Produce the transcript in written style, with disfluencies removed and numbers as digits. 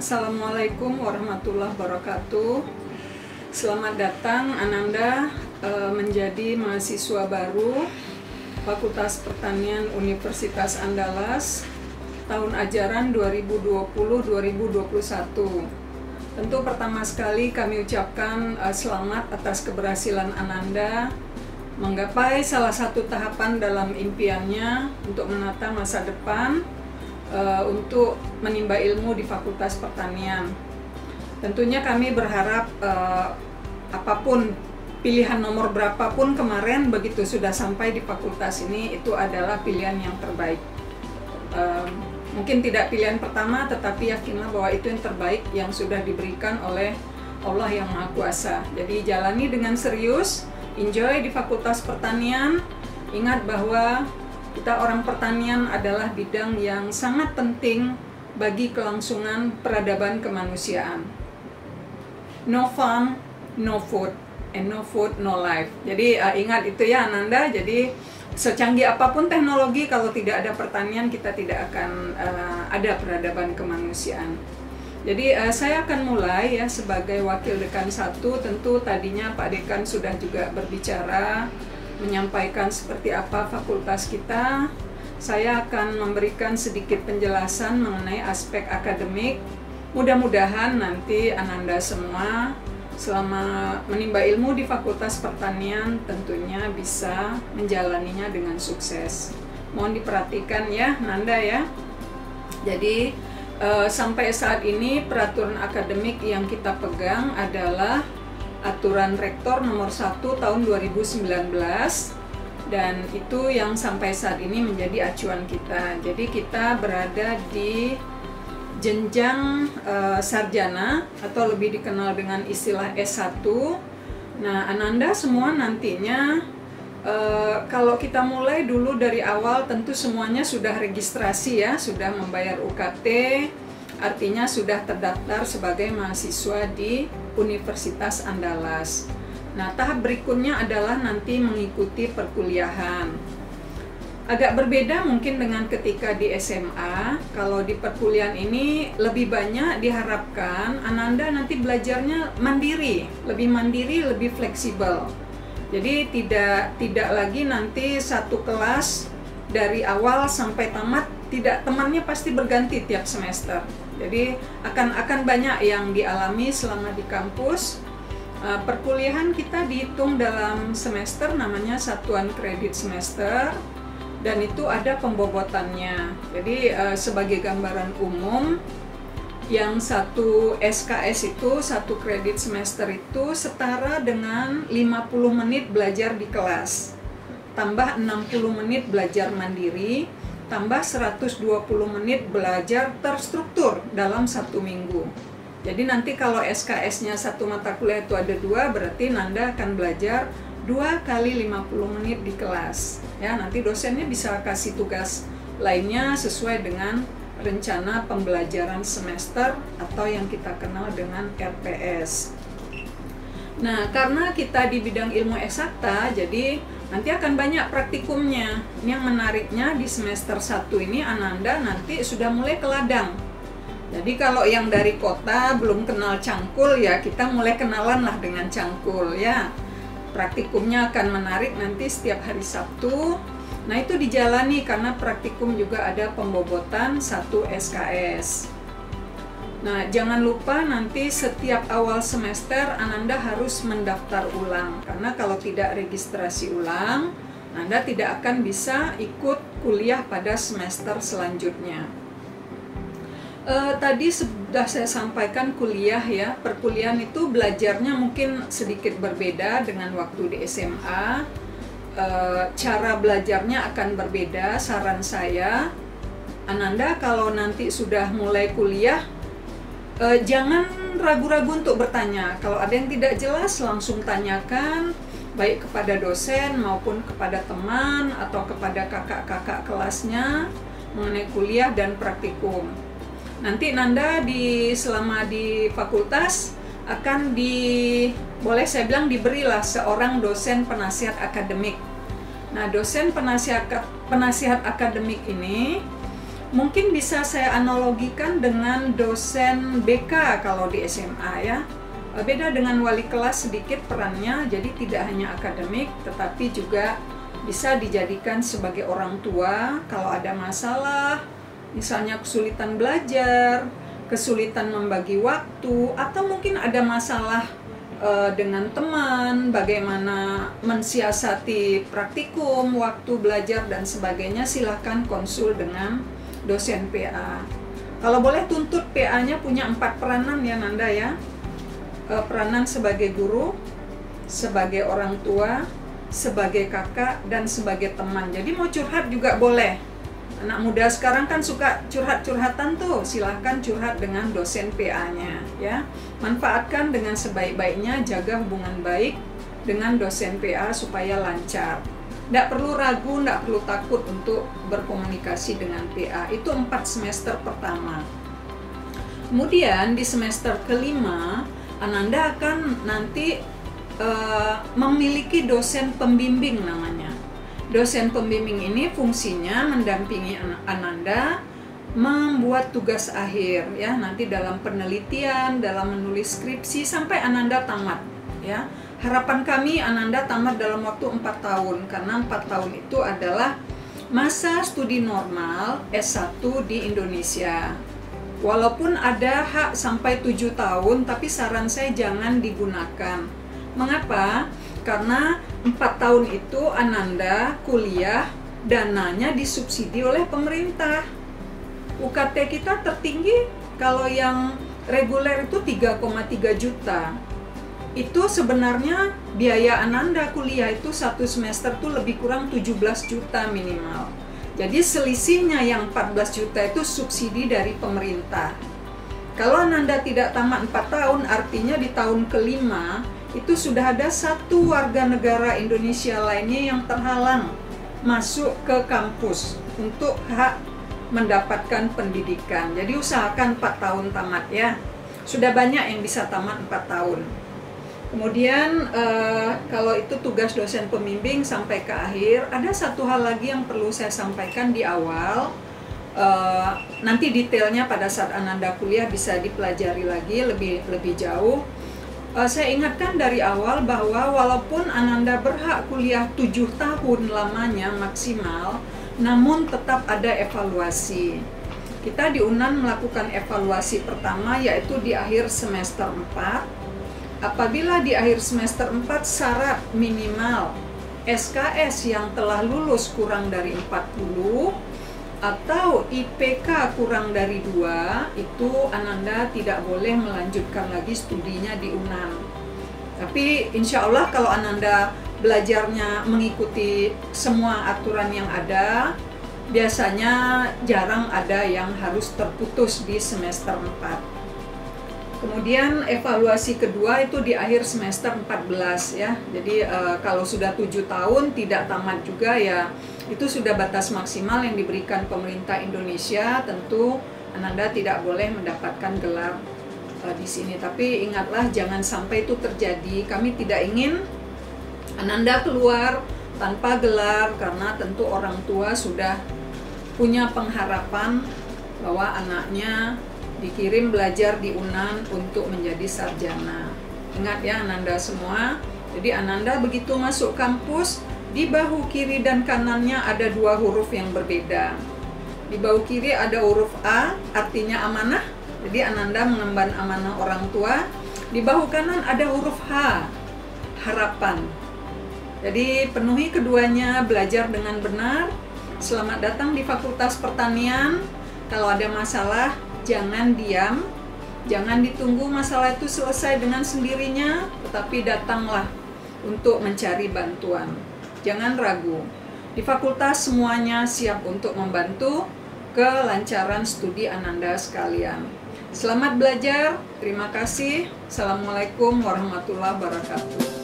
Assalamualaikum warahmatullahi wabarakatuh. Selamat datang Ananda menjadi mahasiswa baru Fakultas Pertanian Universitas Andalas tahun ajaran 2020-2021. Tentu pertama sekali kami ucapkan selamat atas keberhasilan Ananda menggapai salah satu tahapan dalam impiannya untuk menata masa depan untuk menimba ilmu di Fakultas Pertanian. Tentunya kami berharap apapun pilihan nomor berapapun kemarin, begitu sudah sampai di fakultas ini, itu adalah pilihan yang terbaik. Mungkin tidak pilihan pertama, tetapi yakinlah bahwa itu yang terbaik yang sudah diberikan oleh Allah yang Maha Kuasa. Jadi jalani dengan serius, enjoy di Fakultas Pertanian. Ingat bahwa kita orang pertanian adalah bidang yang sangat penting bagi kelangsungan peradaban kemanusiaan. No farm, no food, and no food, no life. Jadi ingat itu ya Ananda. Jadi secanggih apapun teknologi, kalau tidak ada pertanian, kita tidak akan ada peradaban kemanusiaan. Jadi saya akan mulai ya sebagai wakil dekan 1. Tentu tadinya Pak Dekan sudah juga berbicara, menyampaikan seperti apa fakultas kita. Saya akan memberikan sedikit penjelasan mengenai aspek akademik. Mudah-mudahan nanti Ananda semua selama menimba ilmu di Fakultas Pertanian tentunya bisa menjalaninya dengan sukses. Mohon diperhatikan ya Nanda ya. Jadi sampai saat ini peraturan akademik yang kita pegang adalah Aturan Rektor nomor 1 tahun 2019, dan itu yang sampai saat ini menjadi acuan kita. Jadi kita berada di jenjang sarjana atau lebih dikenal dengan istilah S1. Nah, Ananda semua nantinya kalau kita mulai dulu dari awal, tentu semuanya sudah registrasi ya, sudah membayar UKT, artinya sudah terdaftar sebagai mahasiswa di Universitas Andalas. Nah, tahap berikutnya adalah nanti mengikuti perkuliahan. Agak berbeda mungkin dengan ketika di SMA. Kalau di perkuliahan ini lebih banyak diharapkan Ananda nanti belajarnya mandiri, lebih fleksibel. Jadi tidak lagi nanti satu kelas dari awal sampai tamat, tidak, temannya pasti berganti tiap semester. Jadi akan banyak yang dialami selama di kampus. Perkuliahan kita dihitung dalam semester, namanya satuan kredit semester, dan itu ada pembobotannya. Jadi sebagai gambaran umum, yang satu SKS itu, satu kredit semester itu setara dengan 50 menit belajar di kelas, tambah 60 menit belajar mandiri, tambah 120 menit belajar terstruktur dalam 1 minggu. Jadi nanti kalau SKS-nya satu mata kuliah itu ada 2, berarti Nanda akan belajar 2 kali 50 menit di kelas. Ya, nanti dosennya bisa kasih tugas lainnya sesuai dengan rencana pembelajaran semester atau yang kita kenal dengan RPS. Nah, karena kita di bidang ilmu eksakta, jadi nanti akan banyak praktikumnya. Yang menariknya di semester 1 ini Ananda nanti sudah mulai ke ladang. Jadi kalau yang dari kota belum kenal cangkul ya, kita mulai kenalan lah dengan cangkul ya. Praktikumnya akan menarik nanti setiap hari Sabtu. Nah, itu dijalani karena praktikum juga ada pembobotan 1 SKS. Nah, jangan lupa nanti setiap awal semester Ananda harus mendaftar ulang, karena kalau tidak registrasi ulang, Anda tidak akan bisa ikut kuliah pada semester selanjutnya. Tadi sudah saya sampaikan kuliah ya, perkuliahan itu belajarnya mungkin sedikit berbeda dengan waktu di SMA. Cara belajarnya akan berbeda. Saran saya, Ananda kalau nanti sudah mulai kuliah, jangan ragu-ragu untuk bertanya. Kalau ada yang tidak jelas, langsung tanyakan, baik kepada dosen maupun kepada teman atau kepada kakak-kakak kelasnya mengenai kuliah dan praktikum. Nanti Nanda selama di fakultas akan boleh saya bilang diberilah seorang dosen penasihat akademik. Nah, dosen penasihat akademik ini Mungkin bisa saya analogikan dengan dosen BK kalau di SMA ya. Beda dengan wali kelas sedikit perannya, jadi tidak hanya akademik, tetapi juga bisa dijadikan sebagai orang tua kalau ada masalah, misalnya kesulitan belajar, kesulitan membagi waktu, atau mungkin ada masalah dengan teman, bagaimana mensiasati praktikum, waktu belajar dan sebagainya, silahkan konsul dengan dosen PA. Kalau boleh tuntut PA-nya punya 4 peranan ya Nanda ya. Peranan sebagai guru, sebagai orang tua, sebagai kakak, dan sebagai teman. Jadi mau curhat juga boleh. Anak muda sekarang kan suka curhat-curhatan tuh, silahkan curhat dengan dosen PA-nya ya. Manfaatkan dengan sebaik-baiknya, jaga hubungan baik dengan dosen PA supaya lancar. Nggak perlu ragu, nggak perlu takut untuk berkomunikasi dengan PA. Itu 4 semester pertama. Kemudian di semester kelima, Ananda akan nanti memiliki dosen pembimbing namanya. Dosen pembimbing ini fungsinya mendampingi Ananda membuat tugas akhir ya, nanti dalam penelitian, dalam menulis skripsi sampai Ananda tamat ya. Harapan kami Ananda tamat dalam waktu 4 tahun karena 4 tahun itu adalah masa studi normal S1 di Indonesia. Walaupun ada hak sampai 7 tahun, tapi saran saya jangan digunakan. Mengapa? Karena 4 tahun itu Ananda kuliah, dananya disubsidi oleh pemerintah. UKT kita tertinggi kalau yang reguler itu 3,3 juta. Itu sebenarnya biaya Ananda kuliah itu 1 semester tuh lebih kurang 17 juta minimal. Jadi selisihnya yang 14 juta itu subsidi dari pemerintah. Kalau Ananda tidak tamat 4 tahun, artinya di tahun kelima itu sudah ada 1 warga negara Indonesia lainnya yang terhalang masuk ke kampus untuk hak mendapatkan pendidikan. Jadi usahakan 4 tahun tamat ya. Sudah banyak yang bisa tamat 4 tahun. Kemudian kalau itu tugas dosen pembimbing sampai ke akhir, ada satu hal lagi yang perlu saya sampaikan di awal. Nanti detailnya pada saat Ananda kuliah bisa dipelajari lagi lebih jauh. Saya ingatkan dari awal bahwa walaupun Ananda berhak kuliah 7 tahun lamanya maksimal, namun tetap ada evaluasi. Kita di UNAN melakukan evaluasi pertama yaitu di akhir semester 4. Apabila di akhir semester 4 syarat minimal SKS yang telah lulus kurang dari 40 atau IPK kurang dari 2, itu Ananda tidak boleh melanjutkan lagi studinya di UNAN. Tapi insya Allah kalau Ananda belajarnya mengikuti semua aturan yang ada, biasanya jarang ada yang harus terputus di semester 4. Kemudian evaluasi kedua itu di akhir semester 14 ya. Jadi kalau sudah 7 tahun tidak tamat juga ya, itu sudah batas maksimal yang diberikan pemerintah Indonesia. Tentu Ananda tidak boleh mendapatkan gelar di sini. Tapi ingatlah jangan sampai itu terjadi. Kami tidak ingin Ananda keluar tanpa gelar karena tentu orang tua sudah punya pengharapan bahwa anaknya dikirim belajar di UNAN untuk menjadi sarjana. Ingat ya Ananda semua, jadi Ananda begitu masuk kampus, di bahu kiri dan kanannya ada 2 huruf yang berbeda. Di bahu kiri ada huruf A, artinya amanah, jadi Ananda mengemban amanah orang tua. Di bahu kanan ada huruf H, harapan. Jadi penuhi keduanya, belajar dengan benar. Selamat datang di Fakultas Pertanian. Kalau ada masalah, jangan diam, jangan ditunggu masalah itu selesai dengan sendirinya, tetapi datanglah untuk mencari bantuan. Jangan ragu. Di fakultas semuanya siap untuk membantu kelancaran studi Ananda sekalian. Selamat belajar, terima kasih. Assalamualaikum warahmatullahi wabarakatuh.